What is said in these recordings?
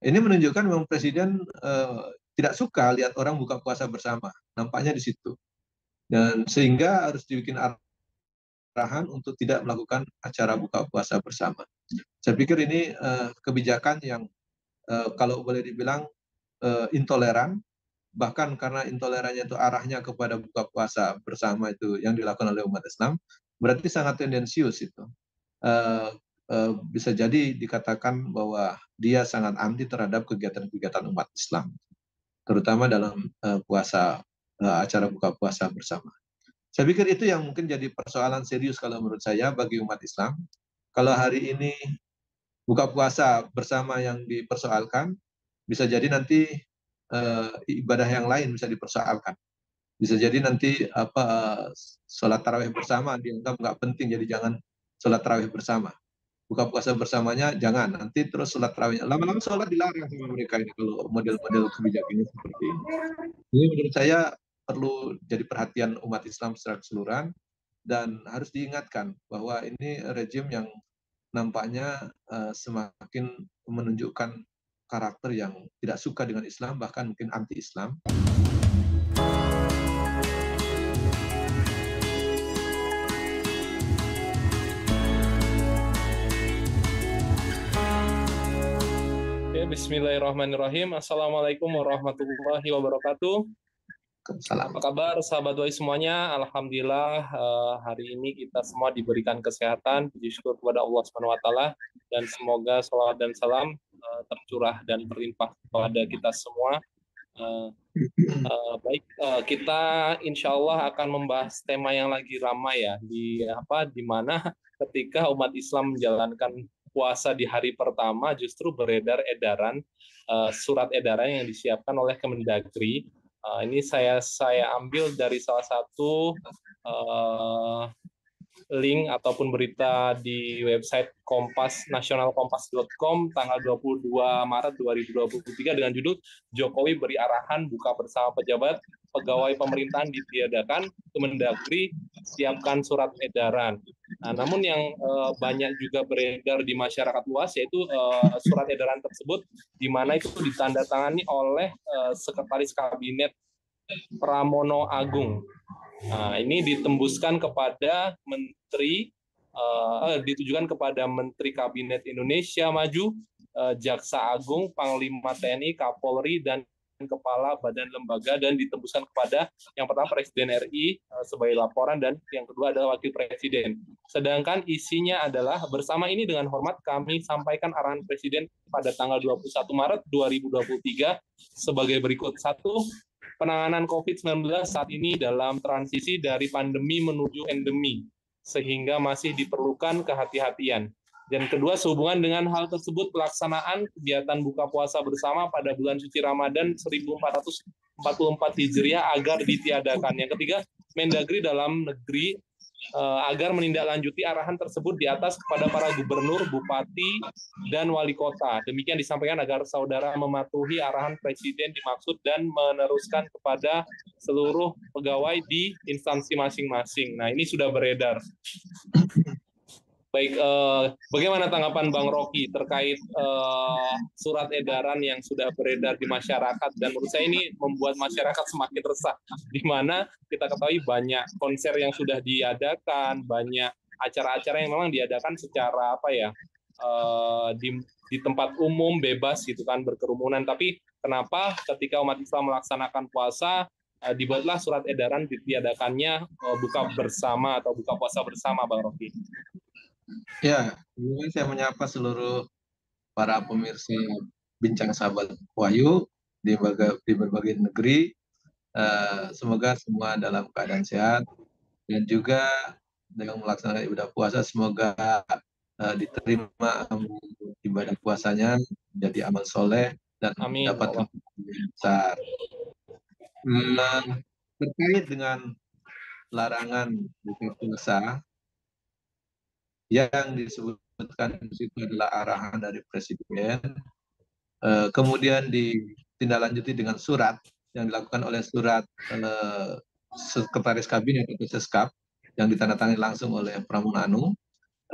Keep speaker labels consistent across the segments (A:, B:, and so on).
A: Ini menunjukkan memang Presiden tidak suka lihat orang buka puasa bersama, nampaknya di situ. Dan sehingga harus dibikin arahan untuk tidak melakukan acara buka puasa bersama. Saya pikir ini kebijakan yang kalau boleh dibilang intoleran, bahkan karena intolerannya itu arahnya kepada buka puasa bersama itu yang dilakukan oleh umat Islam, berarti sangat tendensius itu. Bisa jadi dikatakan bahwa dia sangat anti terhadap kegiatan-kegiatan umat Islam, terutama dalam acara buka puasa bersama. Saya pikir itu yang mungkin jadi persoalan serius kalau menurut saya bagi umat Islam. Kalau hari ini buka puasa bersama yang dipersoalkan, bisa jadi nanti ibadah yang lain bisa dipersoalkan. Bisa jadi nanti sholat tarawih bersama dianggap nggak penting, jadi jangan sholat tarawih bersama. Buka puasa bersamanya jangan, nanti terus sholat tarawihnya. Lama-lama sholat dilarang sama mereka ini kalau model-model kebijakannya seperti ini. Jadi menurut saya perlu jadi perhatian umat Islam secara keseluruhan dan harus diingatkan bahwa ini rejim yang nampaknya semakin menunjukkan karakter yang tidak suka dengan Islam, bahkan mungkin anti-Islam.
B: Bismillahirrahmanirrahim. Assalamualaikum warahmatullahi wabarakatuh.
A: Salam.
B: Apa kabar sahabat Wahai semuanya? Alhamdulillah hari ini kita semua diberikan kesehatan. Puji syukur kepada Allah Subhanahu wa taala dan semoga salawat dan salam tercurah dan berlimpah kepada kita semua. Baik, kita insya Allah akan membahas tema yang lagi ramai ya, di mana ketika umat Islam menjalankan puasa di hari pertama justru beredar surat edaran yang disiapkan oleh Kemendagri. Ini saya ambil dari salah satu link ataupun berita di website nasionalkompas.com tanggal 22 Maret 2023 dengan judul Jokowi beri arahan buka bersama pejabat pegawai pemerintahan ditiadakan, Kemendagri siapkan surat edaran. Nah, namun yang banyak juga beredar di masyarakat luas yaitu surat edaran tersebut di mana itu ditandatangani oleh Sekretaris Kabinet Pramono Agung. Nah, ini ditembuskan kepada ditujukan kepada Menteri Kabinet Indonesia Maju, Jaksa Agung, Panglima TNI, Kapolri, dan Kepala Badan Lembaga, dan ditembuskan kepada yang pertama Presiden RI sebagai laporan, dan yang kedua adalah Wakil Presiden. Sedangkan isinya adalah, bersama ini dengan hormat kami sampaikan arahan Presiden pada tanggal 21 Maret 2023 sebagai berikut. 1. Penanganan COVID-19 saat ini dalam transisi dari pandemi menuju endemi, sehingga masih diperlukan kehati-hatian. Dan kedua, sehubungan dengan hal tersebut, pelaksanaan kegiatan buka puasa bersama pada bulan suci Ramadan 1444 Hijriah agar ditiadakan. Yang ketiga, Mendagri dalam negeri agar menindaklanjuti arahan tersebut di atas kepada para gubernur, bupati, dan wali kota. Demikian disampaikan agar saudara mematuhi arahan Presiden dimaksud dan meneruskan kepada seluruh pegawai di instansi masing-masing. Nah, ini sudah beredar. Baik, bagaimana tanggapan Bang Rocky terkait surat edaran yang sudah beredar di masyarakat, dan menurut saya ini membuat masyarakat semakin resah, di mana kita ketahui banyak konser yang sudah diadakan, banyak acara-acara yang memang diadakan secara di tempat umum bebas gitu kan, berkerumunan, tapi kenapa ketika umat Islam melaksanakan puasa dibuatlah surat edaran ditiadakannya buka bersama atau buka puasa bersama, Bang Rocky?
A: Ya, ini saya menyapa seluruh para pemirsa Bincang Sahabat Wahyu di berbagai negeri. Semoga semua dalam keadaan sehat, dan juga dengan melaksanakan ibadah puasa semoga diterima ibadah puasanya menjadi amal soleh dan mendapatkan pahala besar. Terkait dengan larangan buka puasa yang disebutkan di situ adalah arahan dari Presiden, kemudian ditindaklanjuti dengan surat yang dilakukan oleh Sekretaris Kabinet atau Seskap yang ditandatangani langsung oleh Pramono Anung,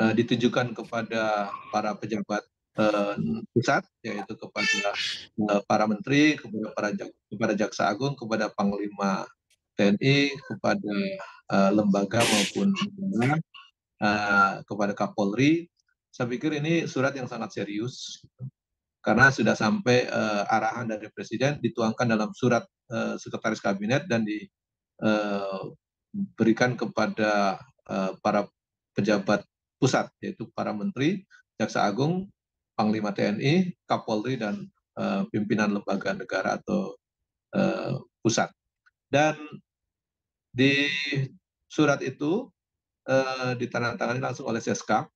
A: ditujukan kepada para pejabat eh, pusat, yaitu kepada para menteri, kepada Jaksa Agung, kepada Panglima TNI, kepada lembaga maupun negara, kepada Kapolri. Saya pikir ini surat yang sangat serius karena sudah sampai arahan dari Presiden dituangkan dalam surat Sekretaris Kabinet dan diberikan kepada para pejabat pusat, yaitu para menteri, Jaksa Agung, Panglima TNI, Kapolri, dan pimpinan lembaga negara atau pusat. Dan di surat itu ditandatangani langsung oleh Seskap,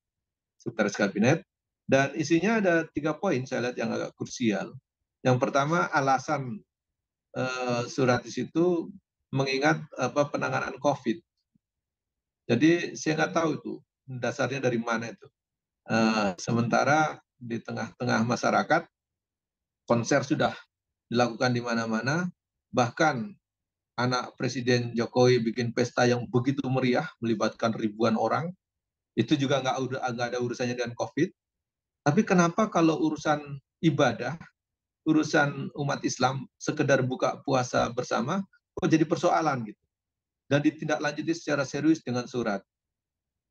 A: Sekretaris Kabinet, dan isinya ada 3 poin saya lihat yang agak krusial. Yang pertama, alasan surat di situ mengingat penanganan COVID. Jadi saya nggak tahu itu dasarnya dari mana itu. Sementara di tengah-tengah masyarakat konser sudah dilakukan di mana-mana, bahkan anak Presiden Jokowi bikin pesta yang begitu meriah melibatkan ribuan orang, itu juga nggak ada urusannya dengan COVID. Tapi kenapa kalau urusan ibadah, urusan umat Islam, sekedar buka puasa bersama, kok jadi persoalan gitu? Dan ditindaklanjuti secara serius dengan surat.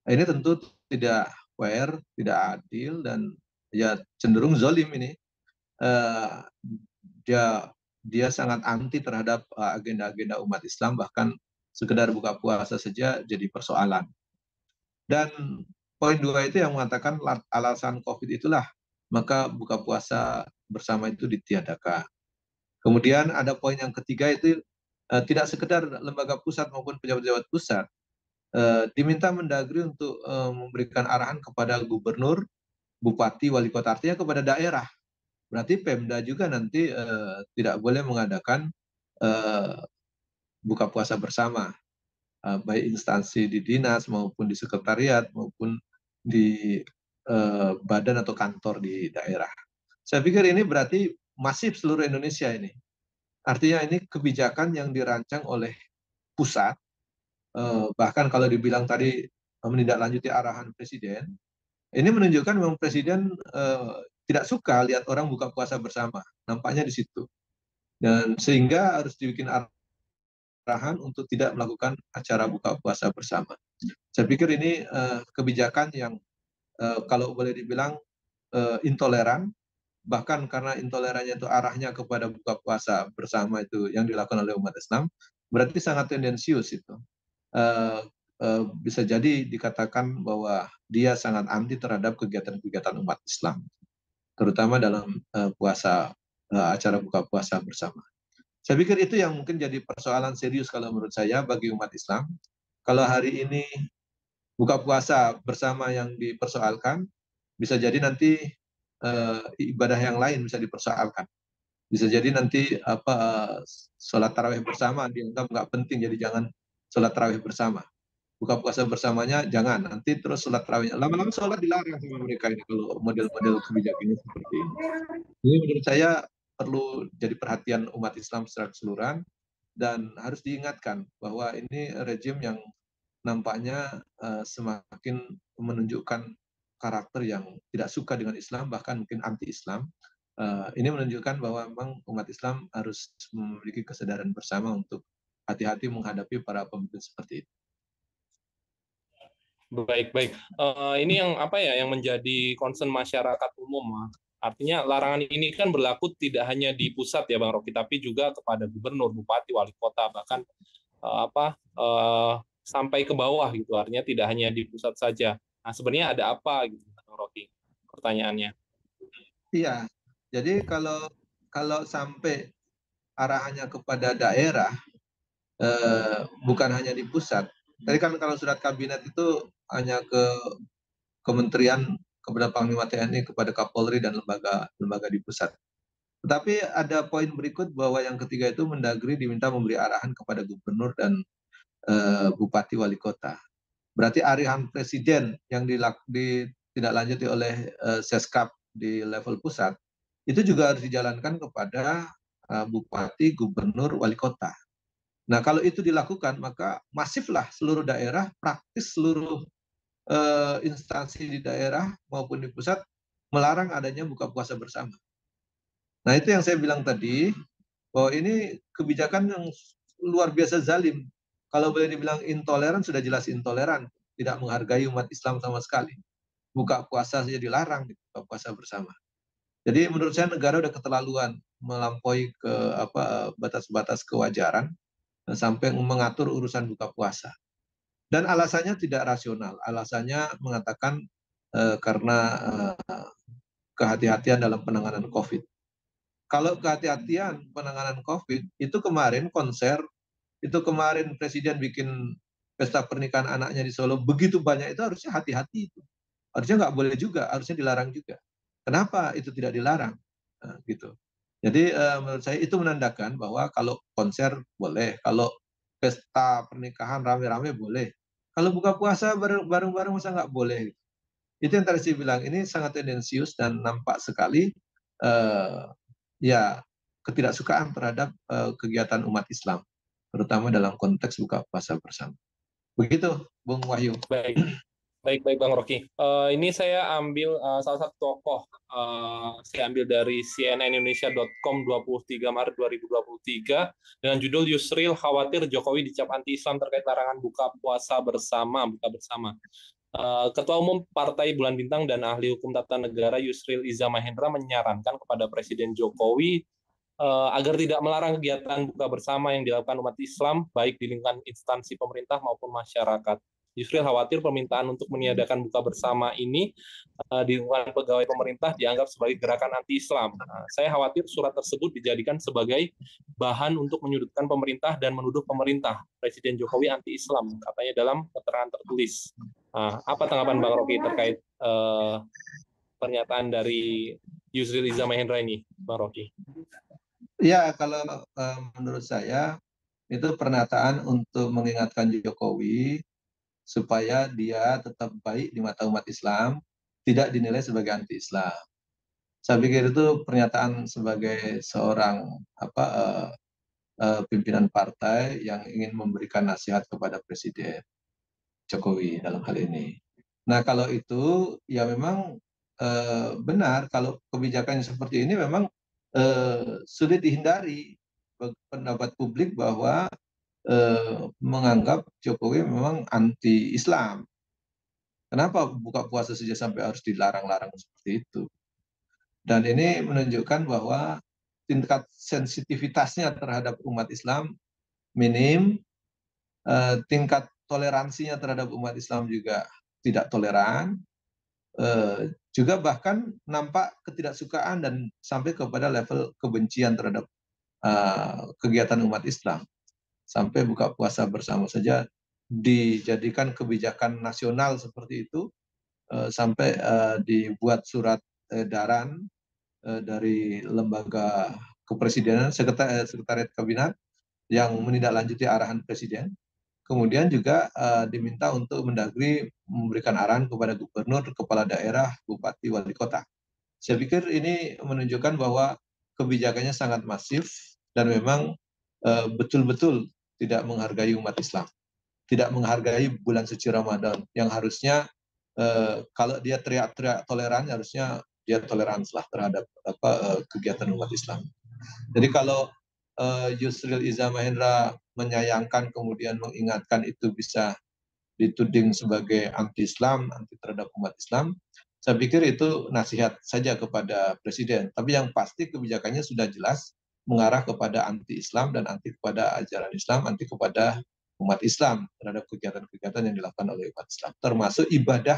A: Nah, ini tentu tidak fair, tidak adil, dan ya cenderung zolim ini. Uh, dia dia sangat anti terhadap agenda-agenda umat Islam, bahkan sekedar buka puasa saja jadi persoalan. Dan poin 2 itu yang mengatakan alasan COVID itulah maka buka puasa bersama itu ditiadakan. Kemudian ada poin yang ketiga itu tidak sekedar lembaga pusat maupun pejabat-pejabat pusat diminta Mendagri untuk memberikan arahan kepada gubernur, bupati, wali kota, artinya kepada daerah. Berarti Pemda juga nanti tidak boleh mengadakan buka puasa bersama, baik instansi di dinas maupun di sekretariat maupun di badan atau kantor di daerah. Saya pikir ini berarti masif seluruh Indonesia ini. Artinya ini kebijakan yang dirancang oleh pusat, bahkan kalau dibilang tadi menindaklanjuti arahan Presiden, ini menunjukkan memang Presiden tidak suka lihat orang buka puasa bersama, nampaknya di situ. Dan sehingga harus dibikin arahan untuk tidak melakukan acara buka puasa bersama. Saya pikir ini kebijakan yang kalau boleh dibilang intoleran, bahkan karena intolerannya itu arahnya kepada buka puasa bersama itu yang dilakukan oleh umat Islam, berarti sangat tendensius itu. Bisa jadi dikatakan bahwa dia sangat anti terhadap kegiatan-kegiatan umat Islam, terutama dalam acara buka puasa bersama. Saya pikir itu yang mungkin jadi persoalan serius kalau menurut saya bagi umat Islam. Kalau hari ini buka puasa bersama yang dipersoalkan, bisa jadi nanti ibadah yang lain bisa dipersoalkan. Bisa jadi nanti sholat tarawih bersama dianggap nggak penting, jadi jangan sholat tarawih bersama. Buka puasa bersamanya jangan, nanti terus sholat tarawihnya. Lama-lama sholat dilarang sama mereka ini kalau model-model kebijakannya seperti ini. Jadi menurut saya perlu jadi perhatian umat Islam secara keseluruhan dan harus diingatkan bahwa ini rejim yang nampaknya semakin menunjukkan karakter yang tidak suka dengan Islam, bahkan mungkin anti-Islam. Ini menunjukkan bahwa memang umat Islam harus memiliki kesadaran bersama untuk hati-hati menghadapi para pemimpin seperti itu.
B: Baik, baik. Ini yang apa ya yang menjadi concern masyarakat umum. Artinya larangan ini kan berlaku tidak hanya di pusat ya Bang Rocky, tapi juga kepada gubernur, bupati, wali kota, bahkan sampai ke bawah gitu. Artinya tidak hanya di pusat saja. Nah, sebenarnya ada apa gitu Bang Rocky? Pertanyaannya.
A: Iya. Jadi kalau sampai arahannya kepada daerah, bukan hanya di pusat. Tadi kan kalau surat kabinet itu hanya ke kementerian, kepada Panglima TNI, kepada Kapolri dan lembaga di pusat. Tetapi ada poin berikut bahwa yang ketiga itu Mendagri diminta memberi arahan kepada gubernur dan bupati wali kota. Berarti arahan presiden yang ditindaklanjuti oleh Seskap di level pusat itu juga harus dijalankan kepada bupati, gubernur, wali kota. Nah, kalau itu dilakukan, maka masiflah seluruh daerah, praktis seluruh instansi di daerah maupun di pusat melarang adanya buka puasa bersama. Nah, itu yang saya bilang tadi, bahwa ini kebijakan yang luar biasa zalim. Kalau boleh dibilang intoleran, sudah jelas intoleran, tidak menghargai umat Islam sama sekali. Buka puasa saja dilarang, buka puasa bersama. Jadi menurut saya negara udah keterlaluan melampaui ke batas-batas kewajaran sampai mengatur urusan buka puasa. Dan alasannya tidak rasional. Alasannya mengatakan karena kehati-hatian dalam penanganan COVID. Kalau kehati-hatian penanganan COVID, itu kemarin konser, itu kemarin Presiden bikin pesta pernikahan anaknya di Solo, begitu banyak, itu harusnya hati-hati itu. Harusnya nggak boleh juga, harusnya dilarang juga. Kenapa itu tidak dilarang? Nah, gitu. Jadi menurut saya itu menandakan bahwa kalau konser boleh, kalau pesta pernikahan rame-rame boleh. Kalau buka puasa bareng-bareng masa nggak boleh? Itu yang tadi saya bilang, ini sangat tendensius dan nampak sekali eh, ya ketidaksukaan terhadap kegiatan umat Islam, terutama dalam konteks buka puasa bersama. Begitu, Bung Wahyu.
B: Baik. Baik, baik Bang Rocky. Ini saya ambil salah satu tokoh, saya ambil dari cnnindonesia.com 23 Maret 2023 dengan judul Yusril khawatir Jokowi dicap anti-Islam terkait larangan buka puasa bersama, buka bersama. Ketua Umum Partai Bulan Bintang dan ahli hukum tata negara Yusril Iza Mahendra menyarankan kepada Presiden Jokowi agar tidak melarang kegiatan buka bersama yang dilakukan umat Islam, baik di lingkungan instansi pemerintah maupun masyarakat. Yusril khawatir permintaan untuk meniadakan buka bersama ini di lingkungan pegawai pemerintah dianggap sebagai gerakan anti-Islam. Saya khawatir surat tersebut dijadikan sebagai bahan untuk menyudutkan pemerintah dan menuduh pemerintah. Presiden Jokowi anti-Islam, katanya dalam keterangan tertulis. Apa tanggapan Bang Rocky terkait pernyataan dari Yusril Iza Mahendra ini, Bang Rocky?
A: Ya, kalau menurut saya itu pernyataan untuk mengingatkan Jokowi supaya dia tetap baik di mata umat Islam, tidak dinilai sebagai anti-Islam. Saya pikir itu pernyataan sebagai seorang pimpinan partai yang ingin memberikan nasihat kepada Presiden Jokowi dalam hal ini. Nah, kalau itu ya memang benar, kalau kebijakan seperti ini memang sulit dihindari. Pendapat publik bahwa menganggap Jokowi memang anti-Islam. Kenapa buka puasa saja sampai harus dilarang-larang seperti itu? Dan ini menunjukkan bahwa tingkat sensitivitasnya terhadap umat Islam minim, tingkat toleransinya terhadap umat Islam juga tidak toleran, juga bahkan nampak ketidaksukaan dan sampai kepada level kebencian terhadap kegiatan umat Islam. Sampai buka puasa bersama saja dijadikan kebijakan nasional seperti itu, sampai dibuat surat edaran dari lembaga kepresidenan, sekretariat kabinet yang menindaklanjuti arahan presiden. Kemudian juga diminta untuk Mendagri memberikan arahan kepada gubernur, kepala daerah, bupati, wali kota. Saya pikir ini menunjukkan bahwa kebijakannya sangat masif dan memang betul-betul tidak menghargai umat Islam, tidak menghargai bulan suci Ramadan yang harusnya kalau dia teriak-teriak toleran, harusnya dia toleransi lah terhadap kegiatan umat Islam. Jadi kalau Yusril Iza Mahendra menyayangkan kemudian mengingatkan itu bisa dituding sebagai anti-Islam, anti terhadap umat Islam, saya pikir itu nasihat saja kepada Presiden. Tapi yang pasti kebijakannya sudah jelas mengarah kepada anti-Islam dan anti kepada ajaran Islam, anti kepada umat Islam terhadap kegiatan-kegiatan yang dilakukan oleh umat Islam, termasuk ibadah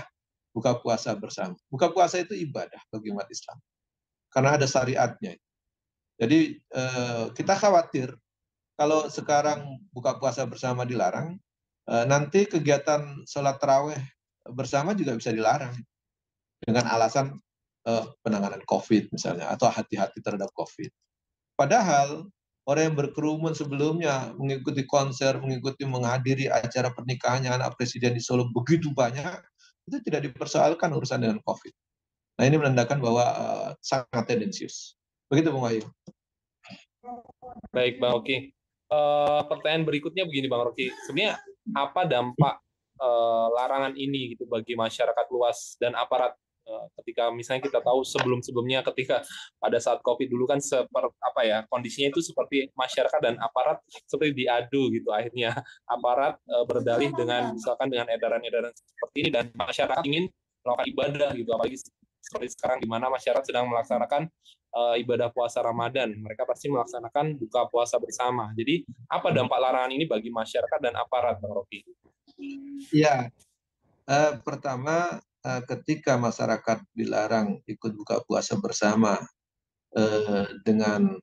A: buka puasa bersama. Buka puasa itu ibadah bagi umat Islam, karena ada syariatnya. Jadi kita khawatir kalau sekarang buka puasa bersama dilarang, nanti kegiatan sholat taraweh bersama juga bisa dilarang dengan alasan penanganan COVID misalnya, atau hati-hati terhadap COVID. Padahal orang yang berkerumun sebelumnya mengikuti konser, menghadiri acara pernikahannya anak presiden di Solo begitu banyak, itu tidak dipersoalkan urusan dengan COVID. Nah, ini menandakan bahwa sangat tendensius. Begitu, Bung Wahyu.
B: Baik, Bang Rocky. Pertanyaan berikutnya begini, Bang Rocky. Sebenarnya apa dampak larangan ini gitu bagi masyarakat luas dan aparat Ketika misalnya kita tahu sebelum-sebelumnya ketika pada saat COVID dulu kan kondisinya itu seperti masyarakat dan aparat seperti diadu gitu, akhirnya aparat berdalih dengan misalkan dengan edaran-edaran seperti ini dan masyarakat ingin melakukan ibadah gitu, apalagi seperti sekarang di mana masyarakat sedang melaksanakan ibadah puasa Ramadan, mereka pasti melaksanakan buka puasa bersama. Jadi apa dampak larangan ini bagi masyarakat dan aparat, Bang Rocky?
A: Ya, pertama ketika masyarakat dilarang ikut buka puasa bersama dengan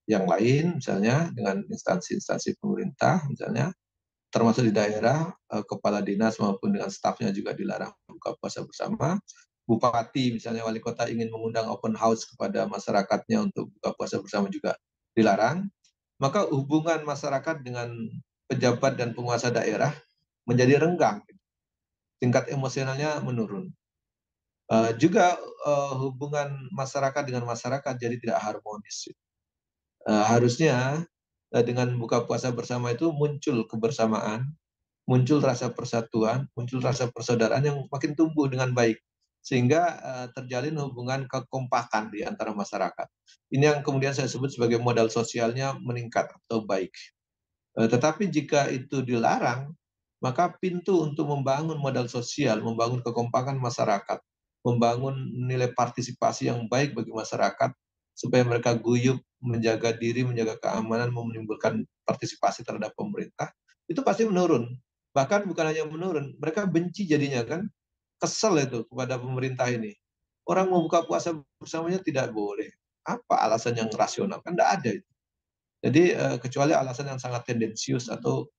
A: yang lain, misalnya dengan instansi-instansi pemerintah, misalnya termasuk di daerah, kepala dinas maupun dengan stafnya juga dilarang buka puasa bersama. Bupati misalnya wali kota ingin mengundang open house kepada masyarakatnya untuk buka puasa bersama juga dilarang. Maka hubungan masyarakat dengan pejabat dan penguasa daerah menjadi renggang, tingkat emosionalnya menurun. Juga hubungan masyarakat dengan masyarakat jadi tidak harmonis. Harusnya dengan buka puasa bersama itu muncul kebersamaan, muncul rasa persatuan, muncul rasa persaudaraan yang makin tumbuh dengan baik, sehingga terjalin hubungan kekompakan di antara masyarakat. Ini yang kemudian saya sebut sebagai modal sosialnya meningkat atau baik. Tetapi jika itu dilarang, maka pintu untuk membangun modal sosial, membangun kekompakan masyarakat, membangun nilai partisipasi yang baik bagi masyarakat, supaya mereka guyup, menjaga diri, menjaga keamanan, menimbulkan partisipasi terhadap pemerintah, itu pasti menurun. Bahkan bukan hanya menurun, mereka benci jadinya kan, kesel itu kepada pemerintah ini. Orang mau buka puasa bersamanya tidak boleh. Apa alasan yang rasional? Kan tidak ada itu. Jadi kecuali alasan yang sangat tendensius atau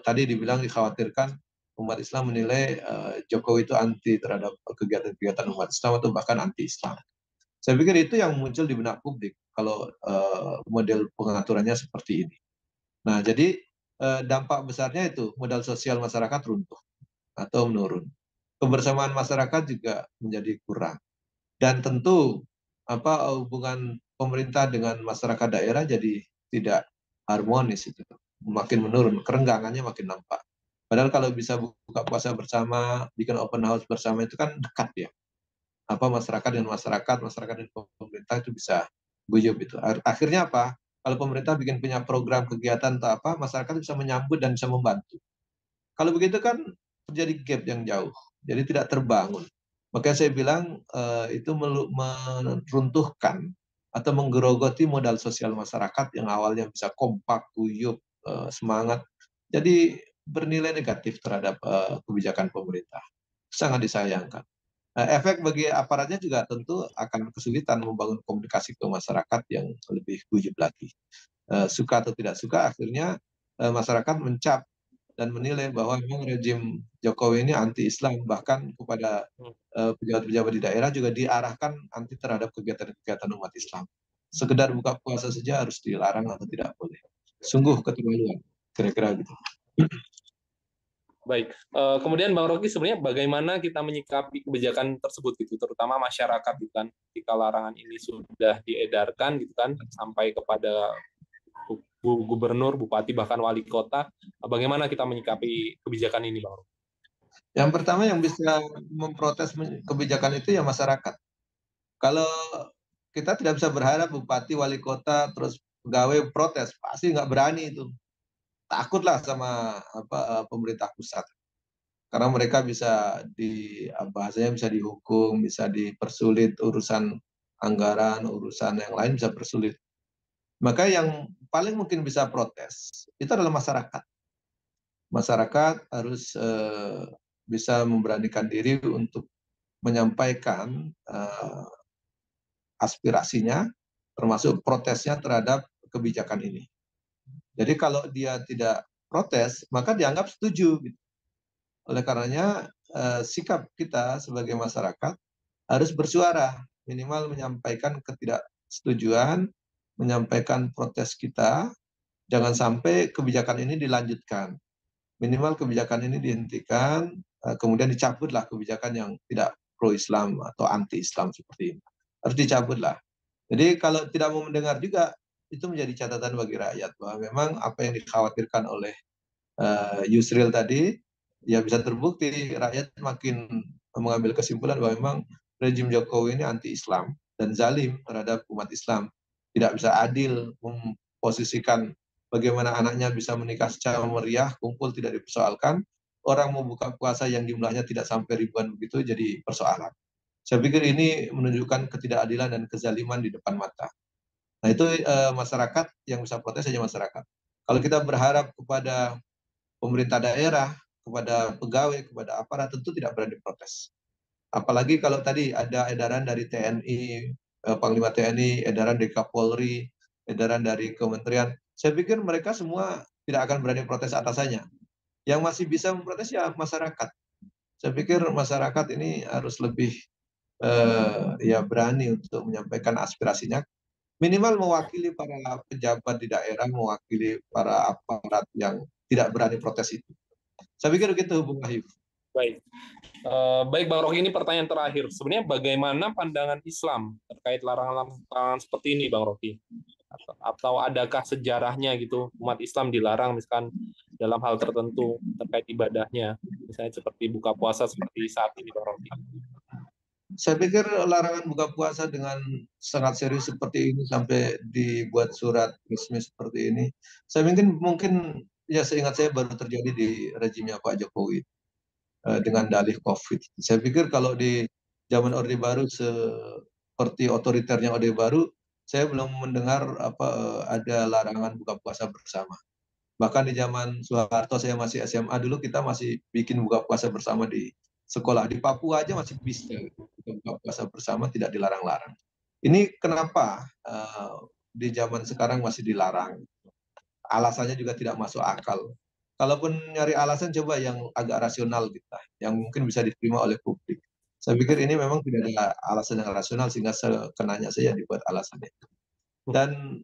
A: tadi dibilang dikhawatirkan umat Islam menilai Jokowi itu anti terhadap kegiatan-kegiatan umat Islam atau bahkan anti Islam. Saya pikir itu yang muncul di benak publik kalau model pengaturannya seperti ini. Nah, jadi dampak besarnya itu modal sosial masyarakat runtuh atau menurun. Kebersamaan masyarakat juga menjadi kurang. Dan tentu hubungan pemerintah dengan masyarakat daerah jadi tidak harmonis itu, makin menurun, kerenggangannya makin nampak. Padahal kalau bisa buka puasa bersama, bikin open house bersama itu kan dekat ya. Masyarakat dengan masyarakat, masyarakat dan pemerintah itu bisa guyup itu. Akhirnya apa? Kalau pemerintah bikin punya program kegiatan atau apa, masyarakat bisa menyambut dan bisa membantu. Kalau begitu kan terjadi gap yang jauh, jadi tidak terbangun. Makanya saya bilang itu meruntuhkan atau menggerogoti modal sosial masyarakat yang awalnya bisa kompak, guyup, semangat, jadi bernilai negatif terhadap kebijakan pemerintah. Sangat disayangkan. Efek bagi aparatnya juga tentu akan kesulitan membangun komunikasi ke masyarakat yang lebih guyup lagi. Suka atau tidak suka, akhirnya masyarakat mencap dan menilai bahwa memang rejim Jokowi ini anti-Islam, bahkan kepada pejabat-pejabat di daerah juga diarahkan anti terhadap kegiatan-kegiatan umat Islam. Sekedar buka puasa saja harus dilarang atau tidak boleh. Sungguh keterlaluan, kira-kira gitu.
B: Baik, kemudian Bang Rocky sebenarnya bagaimana kita menyikapi kebijakan tersebut gitu, terutama masyarakat gitu kan, ketika larangan ini sudah diedarkan gitu kan, sampai kepada gubernur, bupati, bahkan wali kota, bagaimana kita menyikapi kebijakan ini, Bang Rocky?
A: Yang pertama yang bisa memprotes kebijakan itu ya masyarakat. Kalau kita tidak bisa berharap bupati, wali kota, terus pegawai protes, pasti nggak berani itu. Takutlah sama pemerintah pusat. Karena mereka bisa bahasanya bisa dihukum, bisa dipersulit urusan anggaran, urusan yang lain bisa persulit. Maka yang paling mungkin bisa protes itu adalah masyarakat. Masyarakat harus bisa memberanikan diri untuk menyampaikan aspirasinya, termasuk protesnya terhadap kebijakan ini. Jadi kalau dia tidak protes, maka dianggap setuju. Oleh karenanya sikap kita sebagai masyarakat harus bersuara, minimal menyampaikan ketidaksetujuan, menyampaikan protes kita, jangan sampai kebijakan ini dilanjutkan. Minimal kebijakan ini dihentikan, kemudian dicabutlah kebijakan yang tidak pro-Islam atau anti-Islam seperti ini. Harus dicabutlah. Jadi kalau tidak mau mendengar juga, itu menjadi catatan bagi rakyat bahwa memang apa yang dikhawatirkan oleh Yusril tadi ya bisa terbukti, rakyat makin mengambil kesimpulan bahwa memang rejim Jokowi ini anti-Islam dan zalim terhadap umat Islam. Tidak bisa adil memposisikan bagaimana anaknya bisa menikah secara meriah, kumpul tidak dipersoalkan. Orang mau buka puasa yang jumlahnya tidak sampai ribuan begitu jadi persoalan. Saya pikir ini menunjukkan ketidakadilan dan kezaliman di depan mata. Nah itu masyarakat yang bisa protes saja masyarakat. Kalau kita berharap kepada pemerintah daerah, kepada pegawai, kepada aparat tentu tidak berani protes. Apalagi kalau tadi ada edaran dari TNI, Panglima TNI, edaran dari Kapolri, edaran dari kementerian. Saya pikir mereka semua tidak akan berani protes atasannya. Yang masih bisa memprotes ya masyarakat. Saya pikir masyarakat ini harus lebih ya berani untuk menyampaikan aspirasinya, minimal mewakili para pejabat di daerah, mewakili para aparat yang tidak berani protes itu. Saya pikir begitu, Bung Wahyu.
B: Baik. Baik Bang Rocky, ini pertanyaan terakhir. Sebenarnya bagaimana pandangan Islam terkait larangan-larangan seperti ini, Bang Rocky? Atau adakah sejarahnya gitu umat Islam dilarang misalkan dalam hal tertentu terkait ibadahnya, misalnya seperti buka puasa seperti saat ini, Bang Rocky?
A: Saya pikir larangan buka puasa dengan sangat serius seperti ini sampai dibuat surat resmi seperti ini, saya mungkin ya seingat saya baru terjadi di rejimnya Pak Jokowi dengan dalih COVID. Saya pikir kalau di zaman Orde Baru seperti otoriternya Orde Baru, saya belum mendengar ada larangan buka puasa bersama. Bahkan di zaman Soeharto saya masih SMA dulu kita masih bikin buka puasa bersama di sekolah. Di Papua aja masih bisa buka puasa bersama tidak dilarang-larang. Ini kenapa di zaman sekarang masih dilarang? Alasannya juga tidak masuk akal. Kalaupun nyari alasan coba yang agak rasional kita, yang mungkin bisa diterima oleh publik. Saya pikir ini memang tidak ada alasan yang rasional sehingga sekenanya saya dibuat alasannya. Dan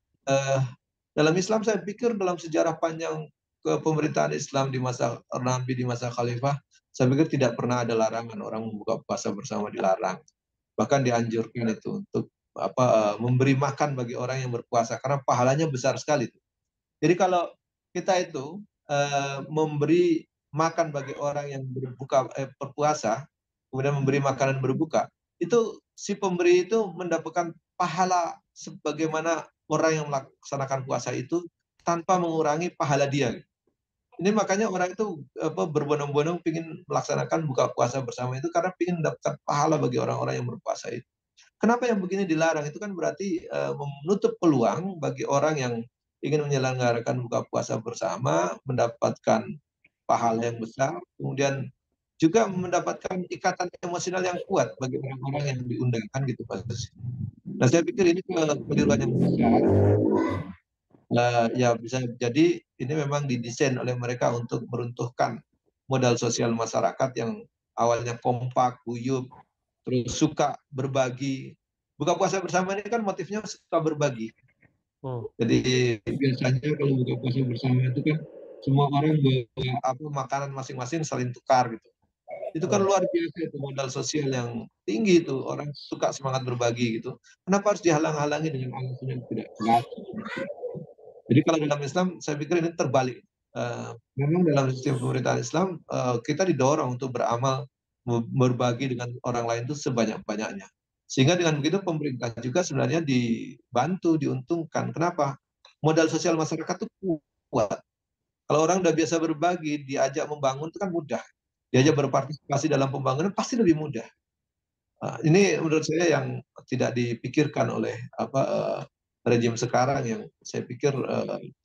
A: dalam Islam saya pikir dalam sejarah panjang kepemerintahan Islam di masa Nabi, di masa Khalifah, saya pikir tidak pernah ada larangan orang membuka puasa bersama, dilarang. Bahkan dianjurkan itu untuk memberi makan bagi orang yang berpuasa karena pahalanya besar sekali. Jadi kalau kita itu memberi makan bagi orang yang berpuasa, kemudian memberi makanan berbuka, itu si pemberi itu mendapatkan pahala sebagaimana orang yang melaksanakan puasa itu tanpa mengurangi pahala dia. Ini makanya orang itu berbondong-bondong ingin melaksanakan buka puasa bersama itu karena ingin mendapatkan pahala bagi orang-orang yang berpuasa itu. Kenapa yang begini dilarang? Itu kan berarti menutup peluang bagi orang yang ingin menyelenggarakan buka puasa bersama, mendapatkan pahala yang besar, kemudian juga mendapatkan ikatan emosional yang kuat bagi orang-orang yang diundang, kan gitu Pak. Nah saya pikir ini keliruan yang besar. Ya bisa jadi ini memang didesain oleh mereka untuk meruntuhkan modal sosial masyarakat yang awalnya kompak, guyup, terus suka berbagi. Buka puasa bersama ini kan motifnya suka berbagi. Jadi biasanya kalau buka puasa bersama itu kan semua orang bawa makanan masing-masing saling tukar gitu. Itu kan luar biasa itu modal sosial yang tinggi itu, orang suka semangat berbagi gitu. Kenapa harus dihalang-halangi dengan alasan yang tidak jelas? Jadi kalau dalam Islam saya pikir ini terbalik. Memang dalam sistem pemerintahan Islam kita didorong untuk beramal berbagi dengan orang lain itu sebanyak-banyaknya. Sehingga dengan begitu pemerintah juga sebenarnya dibantu, diuntungkan. Kenapa? Modal sosial masyarakat itu kuat. Kalau orang udah biasa berbagi, diajak membangun itu kan mudah. Diajak berpartisipasi dalam pembangunan pasti lebih mudah. Ini menurut saya yang tidak dipikirkan oleh rejim sekarang yang saya pikir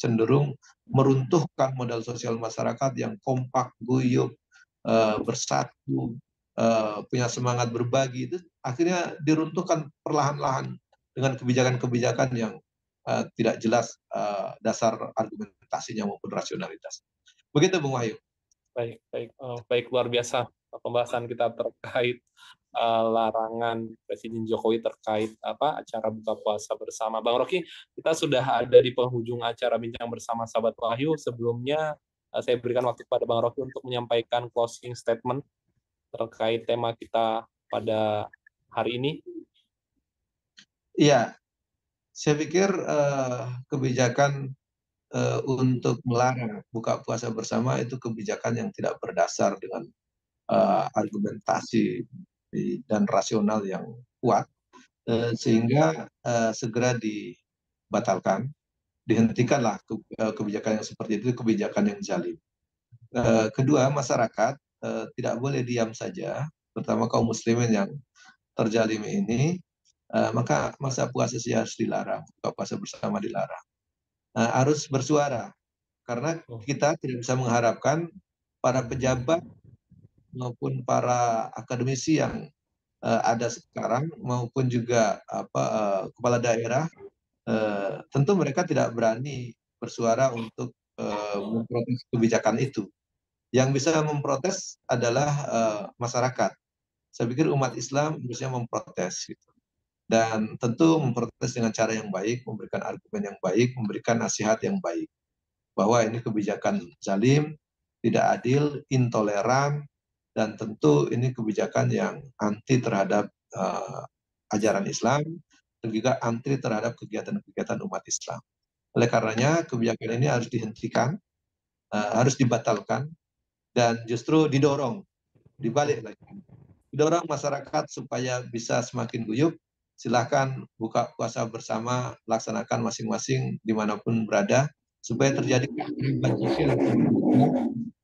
A: cenderung meruntuhkan modal sosial masyarakat yang kompak, guyup, bersatu, punya semangat berbagi itu akhirnya diruntuhkan perlahan-lahan dengan kebijakan-kebijakan yang tidak jelas dasar argumentasinya maupun rasionalitas. Begitu Bung Wahyu.
B: Baik, luar biasa pembahasan kita terkait larangan Presiden Jokowi terkait acara buka puasa bersama. Bang Rocky, kita sudah ada di penghujung acara bincang bersama sahabat Wahyu. Sebelumnya saya berikan waktu kepada Bang Rocky untuk menyampaikan closing statement terkait tema kita pada hari ini.
A: Iya, saya pikir kebijakan untuk melarang buka puasa bersama itu kebijakan yang tidak berdasar dengan argumentasi dan rasional yang kuat, sehingga segera dibatalkan, dihentikanlah kebijakan yang seperti itu, kebijakan yang zalim. Kedua, masyarakat tidak boleh diam saja, terutama kaum muslimin yang terzalimi ini, maka masa puasa harus dilarang, buka puasa bersama dilarang. Harus bersuara, karena kita tidak bisa mengharapkan para pejabat maupun para akademisi yang ada sekarang maupun juga kepala daerah, tentu mereka tidak berani bersuara untuk memprotes kebijakan itu. Yang bisa memprotes adalah masyarakat. Saya pikir umat Islam harusnya memprotes, gitu. Dan tentu memprotes dengan cara yang baik, memberikan argumen yang baik, memberikan nasihat yang baik, bahwa ini kebijakan zalim, tidak adil, intoleran, dan tentu ini kebijakan yang anti terhadap ajaran Islam, dan juga anti terhadap kegiatan-kegiatan umat Islam. Oleh karenanya kebijakan ini harus dihentikan, harus dibatalkan, dan justru didorong, dibalik lagi, didorong masyarakat supaya bisa semakin guyup. Silahkan buka puasa bersama, laksanakan masing-masing dimanapun berada, supaya terjadi keakraban sosial.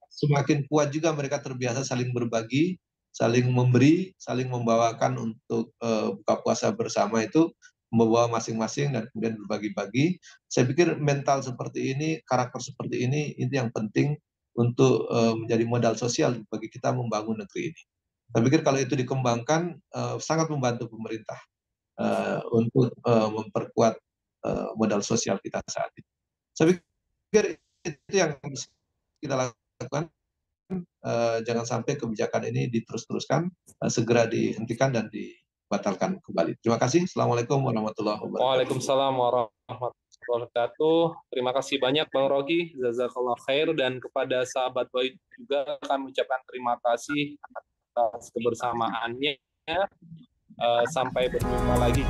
A: Semakin kuat juga mereka terbiasa saling berbagi, saling memberi, saling membawakan untuk buka puasa bersama itu, membawa masing-masing dan kemudian berbagi-bagi. Saya pikir mental seperti ini, karakter seperti ini yang penting untuk menjadi modal sosial bagi kita membangun negeri ini. Saya pikir kalau itu dikembangkan sangat membantu pemerintah untuk memperkuat modal sosial kita saat ini. Saya pikir itu yang harus kita lakukan. Jangan sampai kebijakan ini diterus-teruskan, segera dihentikan dan dibatalkan kembali. Terima kasih. Assalamualaikum warahmatullahi wabarakatuh.
B: Waalaikumsalam warahmatullahi wabarakatuh. Terima kasih banyak Bang Rocky, jazakallah khair, dan kepada sahabat baik juga kami ucapkan terima kasih atas kebersamaannya. Sampai berjumpa lagi.